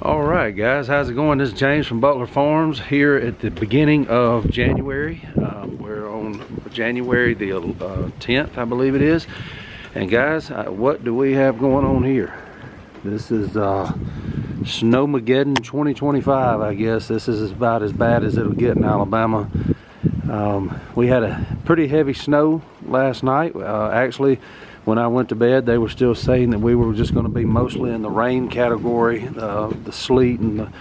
All right, guys, how's it going? This is James from Butler Farms here at the beginning of January. We're on January the 10th, I believe it is. And guys, what do we have going on here? This is Snowmageddon 2025, I guess. This is about as bad as it'll get in Alabama. We had a pretty heavy snow last night. Actually, when I went to bed, they were still saying that we were just going to be mostly in the rain category, the sleet and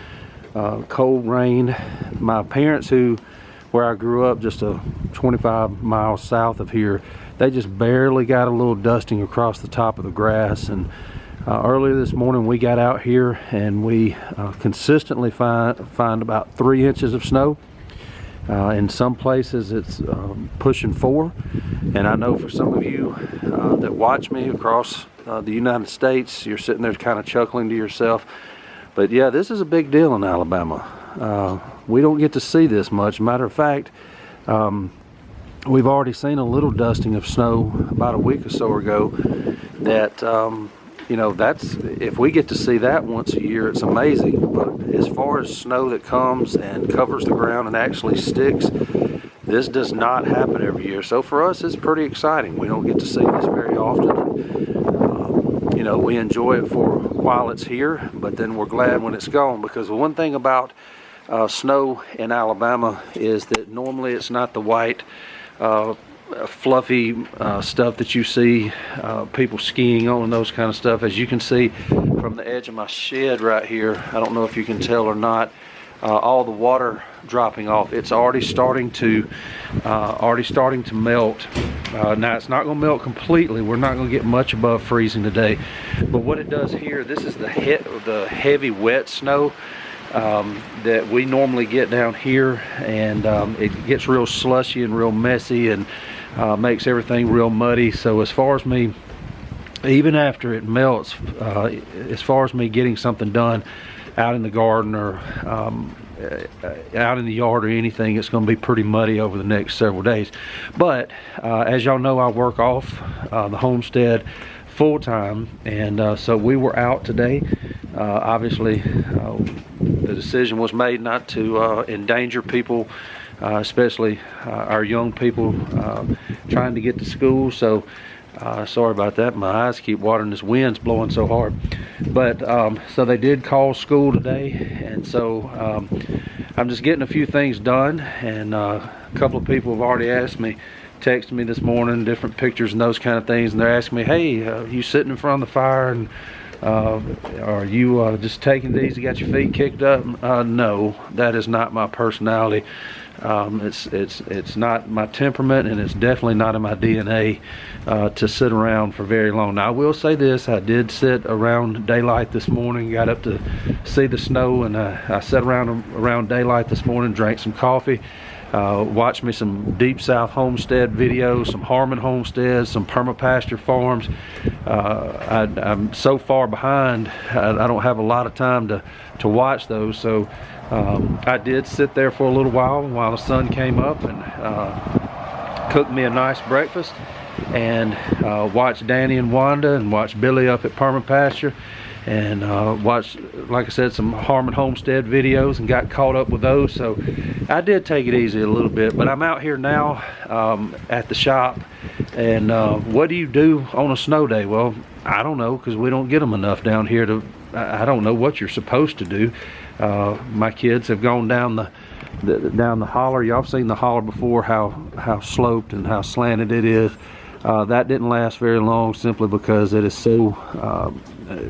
the cold rain. My parents, where I grew up, just 25 miles south of here, they just barely got a little dusting across the top of the grass. And earlier this morning, we got out here and we consistently find about 3 inches of snow. In some places it's pushing 4, and I know for some of you that watch me across the United States, you're sitting there kind of chuckling to yourself. But yeah, this is a big deal in Alabama. We don't get to see this much. Matter of fact, we've already seen a little dusting of snow about a week or so ago. That you know, if we get to see that once a year, it's amazing. But as far as snow that comes and covers the ground and actually sticks, this does not happen every year. So for us, it's pretty exciting. We don't get to see this very often. You know, we enjoy it for while it's here, but then we're glad when it's gone. Because the one thing about snow in Alabama is that normally it's not the white, fluffy stuff that you see people skiing on and those kind of stuff. As you can see from the edge of my shed right here, I don't know if you can tell or not, all the water dropping off. It's already starting to melt. Now it's not going to melt completely. We're not going to get much above freezing today, but what it does here, this is the heavy wet snow that we normally get down here, and it gets real slushy and real messy and makes everything real muddy. So as far as me, even after it melts, as far as me getting something done out in the garden or out in the yard or anything, it's going to be pretty muddy over the next several days. But as y'all know, I work off the homestead full-time, and so we were out today. Obviously the decision was made not to endanger people, especially our young people trying to get to school. So sorry about that, my eyes keep watering, this wind's blowing so hard. But so they did call school today, and so I'm just getting a few things done. And a couple of people have already asked me, texted me this morning, different pictures and those kind of things, and they're asking me, hey, you sitting in front of the fire, and are you just taking it easy, got your feet kicked up? No, that is not my personality. It's not my temperament, and it's definitely not in my DNA to sit around for very long. Now I will say this, I did sit around daylight this morning, got up to see the snow, and I sat around daylight this morning, drank some coffee, watched me some Deep South homestead videos, some Harmon homesteads, some permapasture farms. I'm so far behind, I don't have a lot of time to watch those. So I did sit there for a little while the sun came up, and cooked me a nice breakfast, and watched Danny and Wanda and watched Billy up at permapasture, and watched, like I said, some Harmon homestead videos and got caught up with those. So I did take it easy a little bit. But I'm out here now at the shop, and what do you do on a snow day? Well, I don't know, because we don't get them enough down here to, I don't know what you're supposed to do. My kids have gone down the holler. Y'all have seen the holler before, how sloped and how slanted it is. That didn't last very long, simply because it is so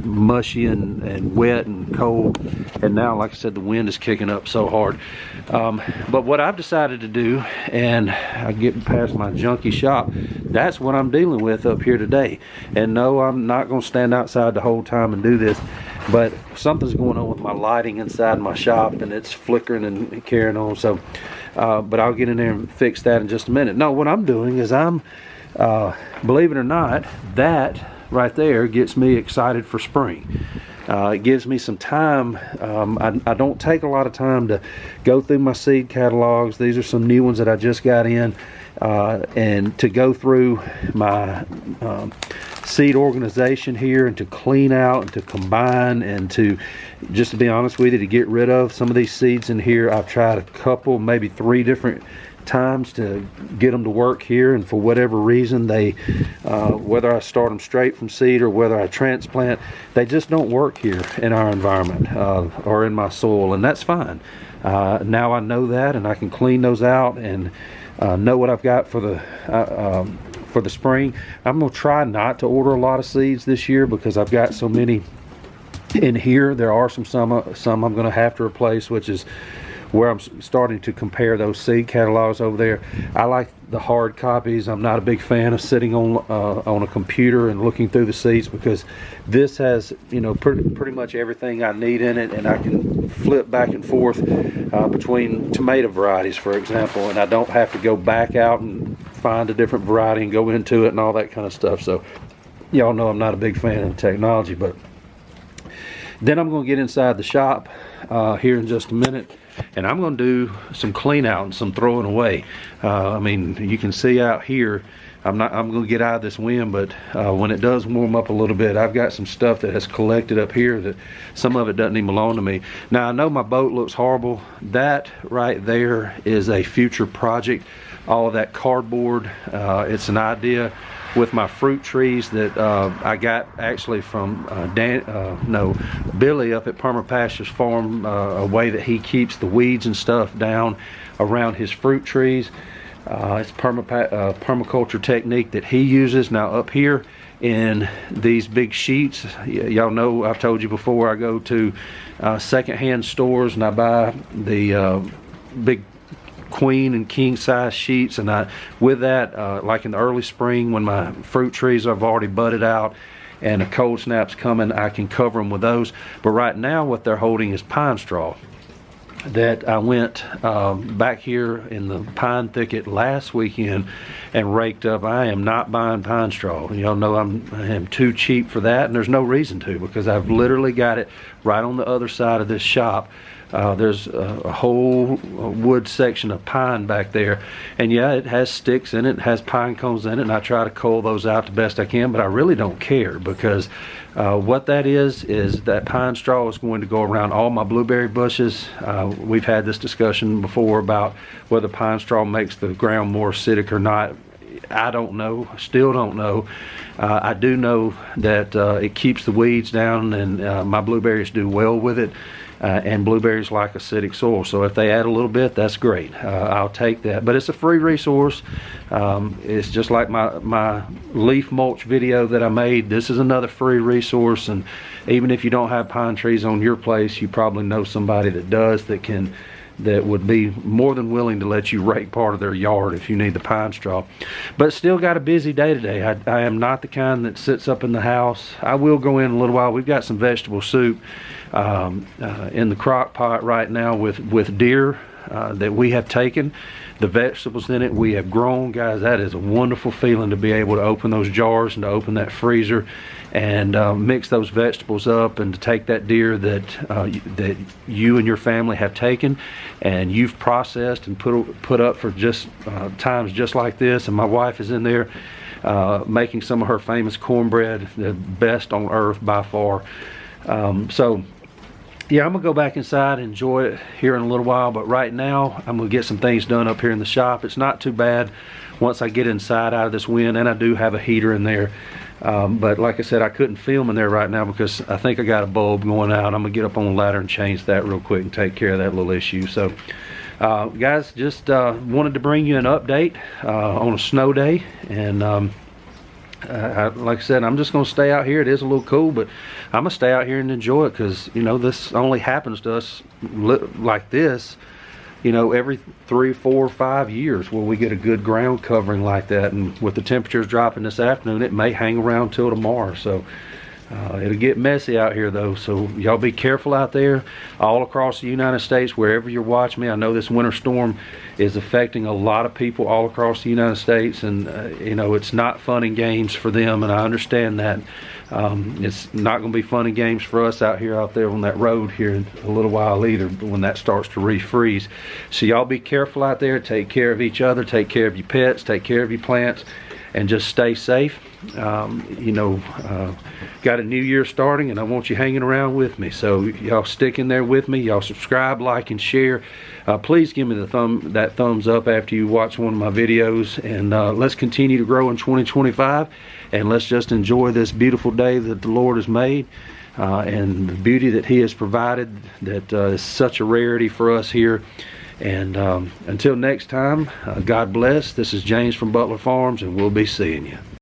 mushy and wet and cold. And now, like I said, the wind is kicking up so hard. But what I've decided to do, and I get past my junky shop, that's what I'm dealing with up here today. And no, I'm not going to stand outside the whole time and do this, but something's going on with my lighting inside my shop, and it's flickering and carrying on. So but I'll get in there and fix that in just a minute. No, what I'm doing is I'm believe it or not, that right there gets me excited for spring. It gives me some time. I don't take a lot of time to go through my seed catalogs. These are some new ones that I just got in, and to go through my seed organization here, and to clean out and to combine, and to, just to be honest with you, to get rid of some of these seeds in here. I've tried a couple, maybe 3 different times to get them to work here, and for whatever reason they whether I start them straight from seed or whether I transplant, they just don't work here in our environment or in my soil, and that's fine. Now I know that, and I can clean those out and know what I've got for the spring. I'm gonna try not to order a lot of seeds this year because I've got so many in here. There are some I'm gonna have to replace, which is where I'm starting to compare those seed catalogs over there. I like the hard copies. I'm not a big fan of sitting on a computer and looking through the seeds, because this has, you know, pretty much everything I need in it, and I can flip back and forth between tomato varieties, for example, and I don't have to go back out and find a different variety and go into it and all that kind of stuff. So y'all know I'm not a big fan of the technology. But then I'm going to get inside the shop here in just a minute, and I'm going to do some clean out and some throwing away. I mean, you can see out here, I'm going to get out of this wind, but when it does warm up a little bit, I've got some stuff that has collected up here that some of it doesn't even belong to me. Now, I know my boat looks horrible. That right there is a future project. All of that cardboard, it's an idea with my fruit trees that I got actually from Billy up at Permapastures Farm, a way that he keeps the weeds and stuff down around his fruit trees. It's permaculture technique that he uses. Now up here in these big sheets, y'all know I've told you before, I go to secondhand stores and I buy the big queen and king size sheets, and with that, like in the early spring when my fruit trees have already budded out and a cold snap's coming, I can cover them with those. But right now what they're holding is pine straw that I went back here in the pine thicket last weekend and raked up. I am not buying pine straw. Y'all know I am too cheap for that, and there's no reason to, because I've literally got it right on the other side of this shop. There's a whole wood section of pine back there, and yeah, it has sticks in it, it has pine cones in it, and I try to cull those out the best I can, but I really don't care, because what that is that pine straw is going to go around all my blueberry bushes. We've had this discussion before about whether pine straw makes the ground more acidic or not. I don't know, still don't know. I do know that it keeps the weeds down, and my blueberries do well with it. And blueberries like acidic soil, so if they add a little bit, that's great. I'll take that. But it's a free resource. It's just like my leaf mulch video that I made. This is another free resource, and even if you don't have pine trees on your place, you probably know somebody that does, that would be more than willing to let you rake part of their yard if you need the pine straw. But still got a busy day today. I am not the kind that sits up in the house. I will go in a little while. We've got some vegetable soup in the crock pot right now with deer that we have taken. The vegetables in it we have grown. Guys, that is a wonderful feeling to be able to open those jars and to open that freezer and mix those vegetables up, and to take that deer that you and your family have taken and you've processed and put up for just times just like this. And my wife is in there making some of her famous cornbread, the best on earth by far. So yeah, I'm gonna go back inside and enjoy it here in a little while, but right now I'm gonna get some things done up here in the shop. It's not too bad once I get inside out of this wind, and I do have a heater in there. But like I said, I couldn't film in there right now because I think I got a bulb going out. I'm gonna get up on the ladder and change that real quick and take care of that little issue. So guys, just wanted to bring you an update on a snow day, and like I said, I'm just going to stay out here. It is a little cool, but I'm going to stay out here and enjoy it, because, you know, this only happens to us like this, you know, every 3, 4, 5 years where we get a good ground covering like that. And with the temperatures dropping this afternoon, it may hang around till tomorrow. So it'll get messy out here though, so y'all be careful out there all across the United States, wherever you're watching me. I know this winter storm is affecting a lot of people all across the United States, and you know, it's not fun and games for them, and I understand that. It's not going to be fun and games for us out there on that road here in a little while either, when that starts to refreeze. So y'all be careful out there, take care of each other, take care of your pets, take care of your plants, and just stay safe. You know, got a new year starting, and I want you hanging around with me. So y'all stick in there with me. Y'all subscribe, like, and share. Please give me that thumbs up after you watch one of my videos, and let's continue to grow in 2025, and let's just enjoy this beautiful day that the Lord has made, and the beauty that He has provided, that is such a rarity for us here. And until next time, God bless. This is James from Butler Farms, and we'll be seeing you.